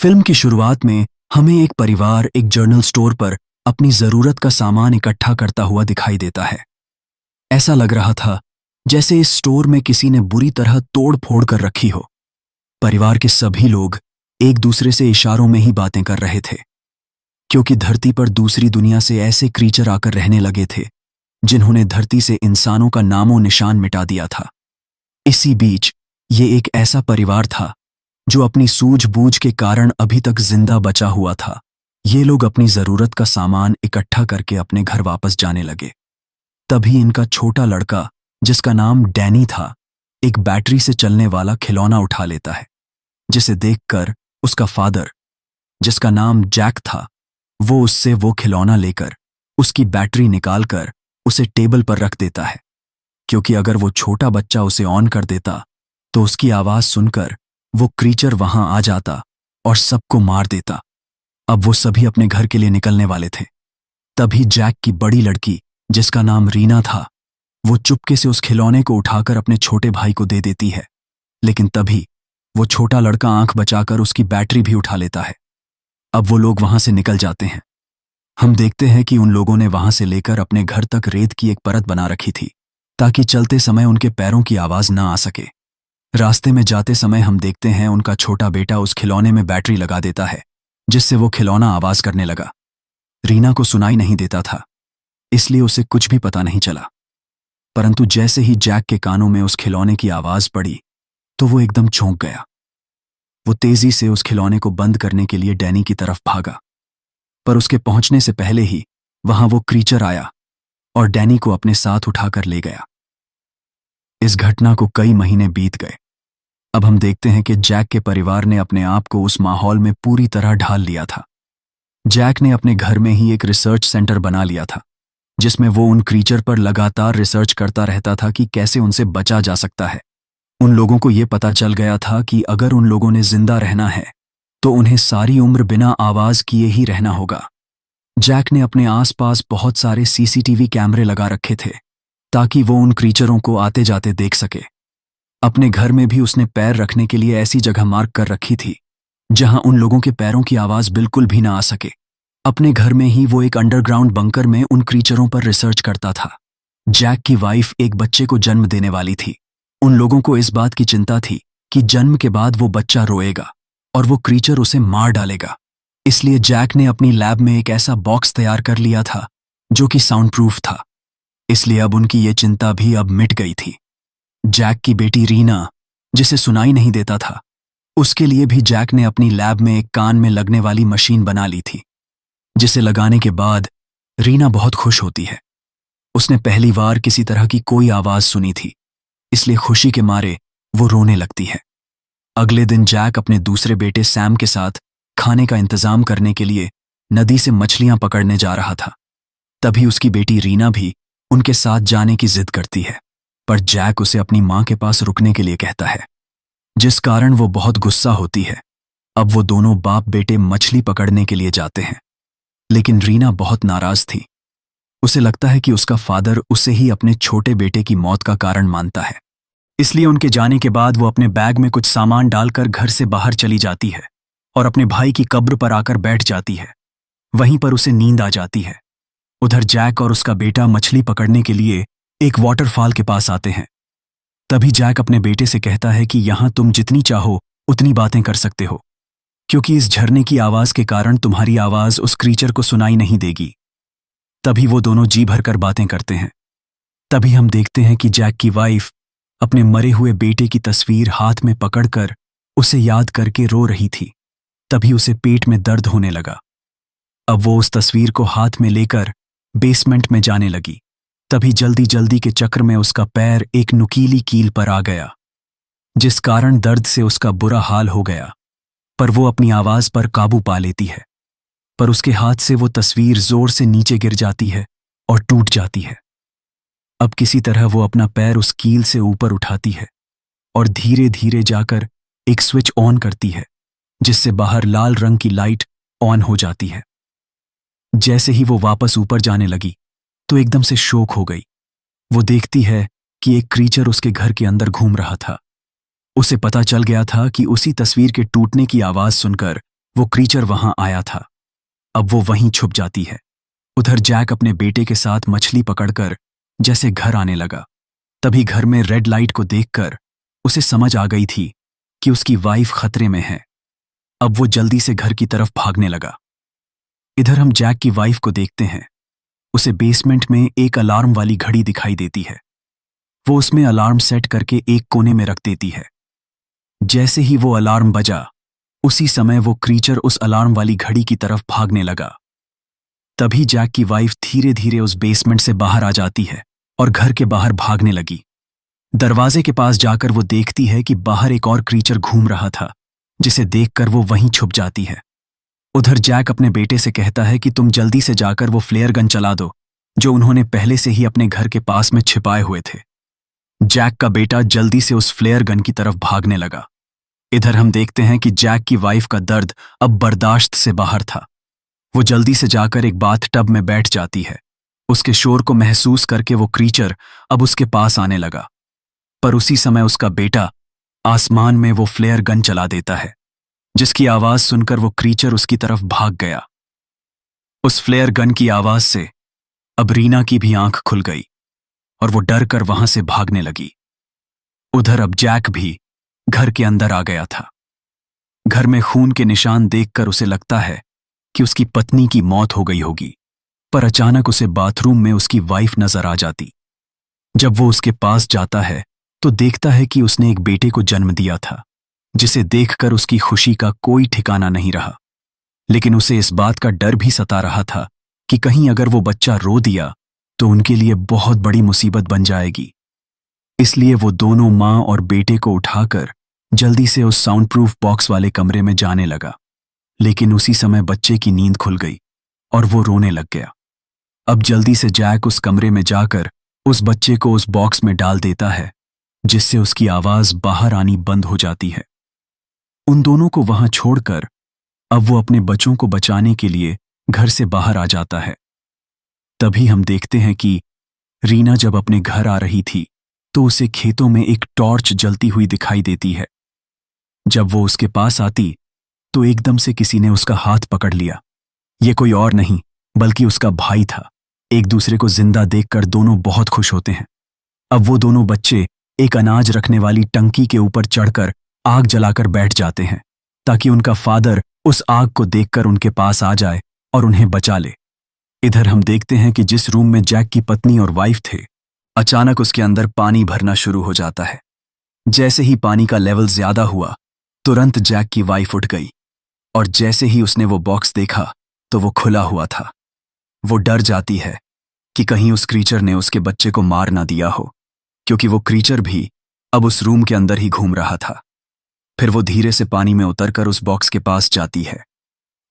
Film की शुरुआत में हमें एक परिवार एक जर्नल स्टोर पर अपनी जरूरत का सामान इकट्ठा करता हुआ दिखाई देता है। ऐसा लग रहा था जैसे इस स्टोर में किसी ने बुरी तरह तोड़ फोड़ कर रखी हो। परिवार के सभी लोग एक दूसरे से इशारों में ही बातें कर रहे थे, क्योंकि धरती पर दूसरी दुनिया से ऐसे क्रीचर आकर रहने लगे थे जिन्होंने धरती से इंसानों का नामो निशान मिटा दिया था। इसी बीच ये एक ऐसा परिवार था जो अपनी सूझबूझ के कारण अभी तक जिंदा बचा हुआ था। ये लोग अपनी जरूरत का सामान इकट्ठा करके अपने घर वापस जाने लगे। तभी इनका छोटा लड़का, जिसका नाम डैनी था, एक बैटरी से चलने वाला खिलौना उठा लेता है, जिसे देखकर उसका फादर, जिसका नाम जैक था, वो उससे वो खिलौना लेकर उसकी बैटरी निकालकर उसे टेबल पर रख देता है, क्योंकि अगर वो छोटा बच्चा उसे ऑन कर देता तो उसकी आवाज सुनकर वो क्रीचर वहां आ जाता और सबको मार देता। अब वो सभी अपने घर के लिए निकलने वाले थे। तभी जैक की बड़ी लड़की, जिसका नाम रीना था, वो चुपके से उस खिलौने को उठाकर अपने छोटे भाई को दे देती है। लेकिन तभी वो छोटा लड़का आंख बचाकर उसकी बैटरी भी उठा लेता है। अब वो लोग वहां से निकल जाते हैं। हम देखते हैं कि उन लोगों ने वहां से लेकर अपने घर तक रेत की एक परत बना रखी थी, ताकि चलते समय उनके पैरों की आवाज ना आ सके। रास्ते में जाते समय हम देखते हैं उनका छोटा बेटा उस खिलौने में बैटरी लगा देता है, जिससे वो खिलौना आवाज करने लगा। रीना को सुनाई नहीं देता था, इसलिए उसे कुछ भी पता नहीं चला। परंतु जैसे ही जैक के कानों में उस खिलौने की आवाज पड़ी तो वो एकदम चौंक गया। वो तेजी से उस खिलौने को बंद करने के लिए डैनी की तरफ भागा, पर उसके पहुंचने से पहले ही वहां वो क्रीचर आया और डैनी को अपने साथ उठाकर ले गया। इस घटना को कई महीने बीत गए। अब हम देखते हैं कि जैक के परिवार ने अपने आप को उस माहौल में पूरी तरह ढाल लिया था। जैक ने अपने घर में ही एक रिसर्च सेंटर बना लिया था, जिसमें वो उन क्रीचर पर लगातार रिसर्च करता रहता था कि कैसे उनसे बचा जा सकता है। उन लोगों को ये पता चल गया था कि अगर उन लोगों ने जिंदा रहना है तो उन्हें सारी उम्र बिना आवाज किए ही रहना होगा। जैक ने अपने आसपास बहुत सारे सीसीटीवी कैमरे लगा रखे थे, ताकि वो उन क्रीचरों को आते जाते देख सके। अपने घर में भी उसने पैर रखने के लिए ऐसी जगह मार्क कर रखी थी जहां उन लोगों के पैरों की आवाज बिल्कुल भी ना आ सके। अपने घर में ही वो एक अंडरग्राउंड बंकर में उन क्रीचरों पर रिसर्च करता था। जैक की वाइफ एक बच्चे को जन्म देने वाली थी। उन लोगों को इस बात की चिंता थी कि जन्म के बाद वो बच्चा रोएगा और वो क्रीचर उसे मार डालेगा। इसलिए जैक ने अपनी लैब में एक ऐसा बॉक्स तैयार कर लिया था जो कि साउंड प्रूफ था। इसलिए अब उनकी ये चिंता भी अब मिट गई थी। जैक की बेटी रीना, जिसे सुनाई नहीं देता था, उसके लिए भी जैक ने अपनी लैब में एक कान में लगने वाली मशीन बना ली थी, जिसे लगाने के बाद रीना बहुत खुश होती है। उसने पहली बार किसी तरह की कोई आवाज सुनी थी, इसलिए खुशी के मारे वो रोने लगती है। अगले दिन जैक अपने दूसरे बेटे सैम के साथ खाने का इंतजाम करने के लिए नदी से मछलियां पकड़ने जा रहा था। तभी उसकी बेटी रीना भी उनके साथ जाने की जिद करती है, पर जैक उसे अपनी मां के पास रुकने के लिए कहता है, जिस कारण वो बहुत गुस्सा होती है। अब वो दोनों बाप बेटे मछली पकड़ने के लिए जाते हैं, लेकिन रीना बहुत नाराज थी। उसे लगता है कि उसका फादर उसे ही अपने छोटे बेटे की मौत का कारण मानता है। इसलिए उनके जाने के बाद वो अपने बैग में कुछ सामान डालकर घर से बाहर चली जाती है और अपने भाई की कब्र पर आकर बैठ जाती है। वहीं पर उसे नींद आ जाती है। उधर जैक और उसका बेटा मछली पकड़ने के लिए एक वाटरफॉल के पास आते हैं। तभी जैक अपने बेटे से कहता है कि यहां तुम जितनी चाहो उतनी बातें कर सकते हो, क्योंकि इस झरने की आवाज के कारण तुम्हारी आवाज उस क्रीचर को सुनाई नहीं देगी। तभी वो दोनों जी भरकर बातें करते हैं। तभी हम देखते हैं कि जैक की वाइफ अपने मरे हुए बेटे की तस्वीर हाथ में पकड़कर उसे याद करके रो रही थी। तभी उसे पेट में दर्द होने लगा। अब वो उस तस्वीर को हाथ में लेकर बेसमेंट में जाने लगी। तभी जल्दी जल्दी के चक्र में उसका पैर एक नुकीली कील पर आ गया, जिस कारण दर्द से उसका बुरा हाल हो गया। पर वो अपनी आवाज पर काबू पा लेती है, पर उसके हाथ से वो तस्वीर जोर से नीचे गिर जाती है और टूट जाती है। अब किसी तरह वो अपना पैर उस कील से ऊपर उठाती है और धीरे धीरे जाकर एक स्विच ऑन करती है, जिससे बाहर लाल रंग की लाइट ऑन हो जाती है। जैसे ही वो वापस ऊपर जाने लगी तो एकदम से शॉक हो गई। वो देखती है कि एक क्रीचर उसके घर के अंदर घूम रहा था। उसे पता चल गया था कि उसी तस्वीर के टूटने की आवाज सुनकर वो क्रीचर वहां आया था, अब वो वहीं छुप जाती है। उधर जैक अपने बेटे के साथ मछली पकड़कर जैसे घर आने लगा। तभी घर में रेड लाइट को देखकर उसे समझ आ गई थी कि उसकी वाइफ खतरे में है। अब वो जल्दी से घर की तरफ भागने लगा। इधर हम जैक की वाइफ को देखते हैं। उसे बेसमेंट में एक अलार्म वाली घड़ी दिखाई देती है। वो उसमें अलार्म सेट करके एक कोने में रख देती है। जैसे ही वो अलार्म बजा, उसी समय वो क्रीचर उस अलार्म वाली घड़ी की तरफ भागने लगा। तभी जैक की वाइफ धीरे धीरे उस बेसमेंट से बाहर आ जाती है और घर के बाहर भागने लगी। दरवाजे के पास जाकर वो देखती है कि बाहर एक और क्रीचर घूम रहा था, जिसे देखकर वो वहीं छुप जाती है। उधर जैक अपने बेटे से कहता है कि तुम जल्दी से जाकर वो फ्लेयर गन चला दो, जो उन्होंने पहले से ही अपने घर के पास में छिपाए हुए थे। जैक का बेटा जल्दी से उस फ्लेयर गन की तरफ भागने लगा। इधर हम देखते हैं कि जैक की वाइफ का दर्द अब बर्दाश्त से बाहर था। वो जल्दी से जाकर एक बाथ टब में बैठ जाती है। उसके शोर को महसूस करके वो क्रीचर अब उसके पास आने लगा, पर उसी समय उसका बेटा आसमान में वो फ्लेयर गन चला देता है, जिसकी आवाज सुनकर वो क्रीचर उसकी तरफ भाग गया। उस फ्लेयर गन की आवाज से अब रीना की भी आंख खुल गई और वो डर कर वहां से भागने लगी। उधर अब जैक भी घर के अंदर आ गया था। घर में खून के निशान देखकर उसे लगता है कि उसकी पत्नी की मौत हो गई होगी, पर अचानक उसे बाथरूम में उसकी वाइफ नजर आ जाती। जब वो उसके पास जाता है तो देखता है कि उसने एक बेटे को जन्म दिया था, जिसे देखकर उसकी खुशी का कोई ठिकाना नहीं रहा। लेकिन उसे इस बात का डर भी सता रहा था कि कहीं अगर वो बच्चा रो दिया तो उनके लिए बहुत बड़ी मुसीबत बन जाएगी। इसलिए वो दोनों माँ और बेटे को उठाकर जल्दी से उस साउंड प्रूफ बॉक्स वाले कमरे में जाने लगा। लेकिन उसी समय बच्चे की नींद खुल गई और वो रोने लग गया। अब जल्दी से जैक उस कमरे में जाकर उस बच्चे को उस बॉक्स में डाल देता है, जिससे उसकी आवाज बाहर आनी बंद हो जाती है। उन दोनों को वहां छोड़कर अब वो अपने बच्चों को बचाने के लिए घर से बाहर आ जाता है। तभी हम देखते हैं कि रीना जब अपने घर आ रही थी तो उसे खेतों में एक टॉर्च जलती हुई दिखाई देती है। जब वो उसके पास आती तो एकदम से किसी ने उसका हाथ पकड़ लिया। ये कोई और नहीं बल्कि उसका भाई था। एक दूसरे को जिंदा देखकर दोनों बहुत खुश होते हैं। अब वो दोनों बच्चे एक अनाज रखने वाली टंकी के ऊपर चढ़कर आग जलाकर बैठ जाते हैं, ताकि उनका फादर उस आग को देखकर उनके पास आ जाए और उन्हें बचा ले। इधर हम देखते हैं कि जिस रूम में जैक की पत्नी और वाइफ थे, अचानक उसके अंदर पानी भरना शुरू हो जाता है। जैसे ही पानी का लेवल ज्यादा हुआ, तुरंत जैक की वाइफ उठ गई और जैसे ही उसने वो बॉक्स देखा तो वो खुला हुआ था। वो डर जाती है कि कहीं उस क्रीचर ने उसके बच्चे को मार ना दिया हो, क्योंकि वो क्रीचर भी अब उस रूम के अंदर ही घूम रहा था। फिर वो धीरे से पानी में उतरकर उस बॉक्स के पास जाती है।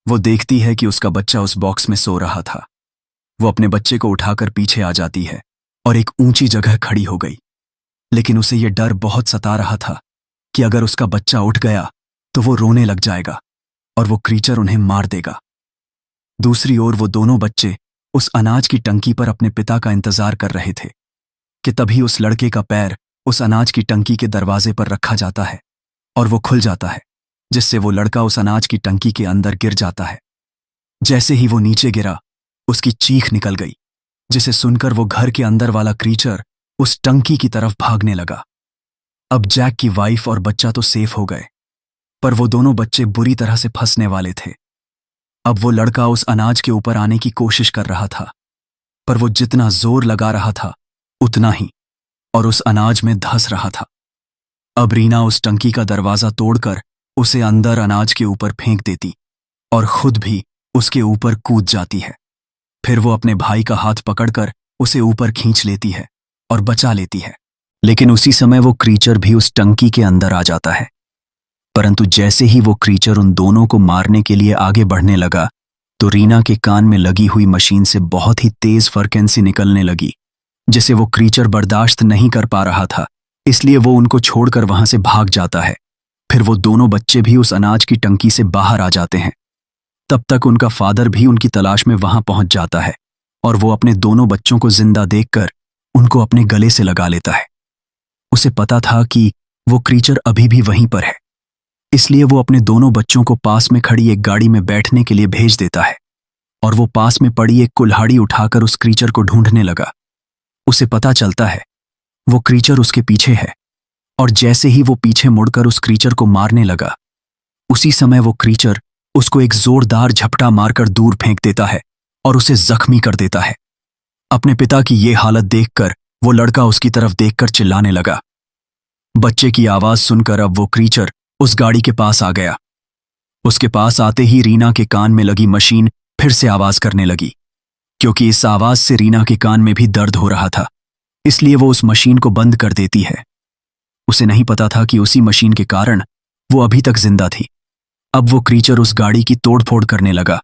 वो देखती है कि उसका बच्चा उस बॉक्स में सो रहा था। वो अपने बच्चे को उठाकर पीछे आ जाती है और एक ऊंची जगह खड़ी हो गई। लेकिन उसे यह डर बहुत सता रहा था कि अगर उसका बच्चा उठ गया तो वो रोने लग जाएगा और वो क्रीचर उन्हें मार देगा। दूसरी ओर वो दोनों बच्चे उस अनाज की टंकी पर अपने पिता का इंतजार कर रहे थे कि तभी उस लड़के का पैर उस अनाज की टंकी के दरवाजे पर रखा जाता है और वो खुल जाता है, जिससे वो लड़का उस अनाज की टंकी के अंदर गिर जाता है। जैसे ही वो नीचे गिरा, उसकी चीख निकल गई, जिसे सुनकर वो घर के अंदर वाला क्रीचर उस टंकी की तरफ भागने लगा। अब जैक की वाइफ और बच्चा तो सेफ हो गए, पर वो दोनों बच्चे बुरी तरह से फंसने वाले थे। अब वो लड़का उस अनाज के ऊपर आने की कोशिश कर रहा था, पर वो जितना जोर लगा रहा था उतना ही और उस अनाज में धंस रहा था। अब रीना उस टंकी का दरवाजा तोड़कर उसे अंदर अनाज के ऊपर फेंक देती और खुद भी उसके ऊपर कूद जाती है। फिर वो अपने भाई का हाथ पकड़कर उसे ऊपर खींच लेती है और बचा लेती है। लेकिन उसी समय वो क्रीचर भी उस टंकी के अंदर आ जाता है। परंतु जैसे ही वो क्रीचर उन दोनों को मारने के लिए आगे बढ़ने लगा तो रीना के कान में लगी हुई मशीन से बहुत ही तेज फ्रीक्वेंसी निकलने लगी, जिसे वो क्रीचर बर्दाश्त नहीं कर पा रहा था। इसलिए वो उनको छोड़कर वहां से भाग जाता है। फिर वो दोनों बच्चे भी उस अनाज की टंकी से बाहर आ जाते हैं। तब तक उनका फादर भी उनकी तलाश में वहां पहुंच जाता है और वो अपने दोनों बच्चों को जिंदा देखकर उनको अपने गले से लगा लेता है। उसे पता था कि वो क्रीचर अभी भी वहीं पर है, इसलिए वो अपने दोनों बच्चों को पास में खड़ी एक गाड़ी में बैठने के लिए भेज देता है और वो पास में पड़ी एक कुल्हाड़ी उठाकर उस क्रीचर को ढूंढने लगा। उसे पता चलता है वो क्रीचर उसके पीछे है और जैसे ही वो पीछे मुड़कर उस क्रीचर को मारने लगा, उसी समय वो क्रीचर उसको एक जोरदार झपटा मारकर दूर फेंक देता है और उसे जख्मी कर देता है। अपने पिता की ये हालत देखकर वो लड़का उसकी तरफ देखकर चिल्लाने लगा। बच्चे की आवाज सुनकर अब वो क्रीचर उस गाड़ी के पास आ गया। उसके पास आते ही रीना के कान में लगी मशीन फिर से आवाज करने लगी, क्योंकि इस आवाज से रीना के कान में भी दर्द हो रहा था। इसलिए वो उस मशीन को बंद कर देती है। उसे नहीं पता था कि उसी मशीन के कारण वो अभी तक जिंदा थी। अब वो क्रीचर उस गाड़ी की तोड़फोड़ करने लगा।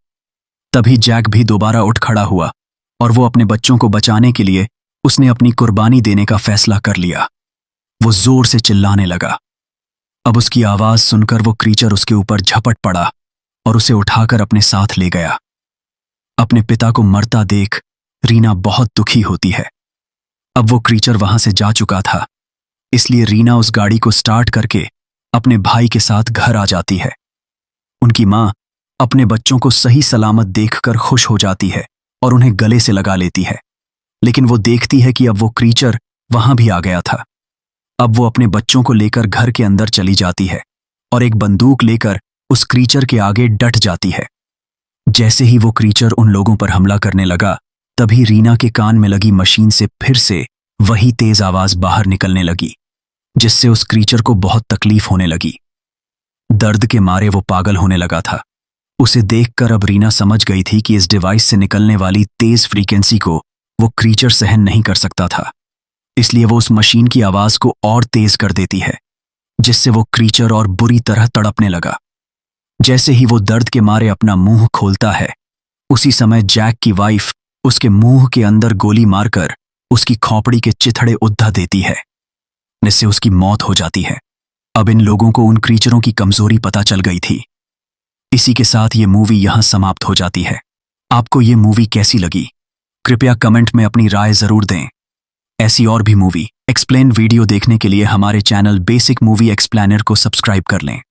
तभी जैक भी दोबारा उठ खड़ा हुआ और वो अपने बच्चों को बचाने के लिए उसने अपनी कुर्बानी देने का फैसला कर लिया। वो जोर से चिल्लाने लगा। अब उसकी आवाज सुनकर वो क्रीचर उसके ऊपर झपट पड़ा और उसे उठाकर अपने साथ ले गया। अपने पिता को मरता देख रीना बहुत दुखी होती है। अब वो क्रीचर वहां से जा चुका था, इसलिए रीना उस गाड़ी को स्टार्ट करके अपने भाई के साथ घर आ जाती है। उनकी मां अपने बच्चों को सही सलामत देखकर खुश हो जाती है और उन्हें गले से लगा लेती है, लेकिन वो देखती है कि अब वो क्रीचर वहां भी आ गया था। अब वो अपने बच्चों को लेकर घर के अंदर चली जाती है और एक बंदूक लेकर उस क्रीचर के आगे डट जाती है। जैसे ही वो क्रीचर उन लोगों पर हमला करने लगा, तभी रीना के कान में लगी मशीन से फिर से वही तेज आवाज बाहर निकलने लगी, जिससे उस क्रीचर को बहुत तकलीफ होने लगी। दर्द के मारे वो पागल होने लगा था। उसे देखकर अब रीना समझ गई थी कि इस डिवाइस से निकलने वाली तेज फ्रीक्वेंसी को वो क्रीचर सहन नहीं कर सकता था, इसलिए वो उस मशीन की आवाज को और तेज कर देती है, जिससे वो क्रीचर और बुरी तरह तड़पने लगा। जैसे ही वो दर्द के मारे अपना मुंह खोलता है, उसी समय जैक की वाइफ उसके मुंह के अंदर गोली मारकर उसकी खोपड़ी के चिथड़े उद्धा देती है, जिससे उसकी मौत हो जाती है। अब इन लोगों को उन क्रीचरों की कमजोरी पता चल गई थी। इसी के साथ ये मूवी यहां समाप्त हो जाती है। आपको ये मूवी कैसी लगी? कृपया कमेंट में अपनी राय जरूर दें। ऐसी और भी मूवी एक्सप्लेन वीडियो देखने के लिए हमारे चैनल बेसिक मूवी एक्सप्लेनर को सब्सक्राइब कर लें।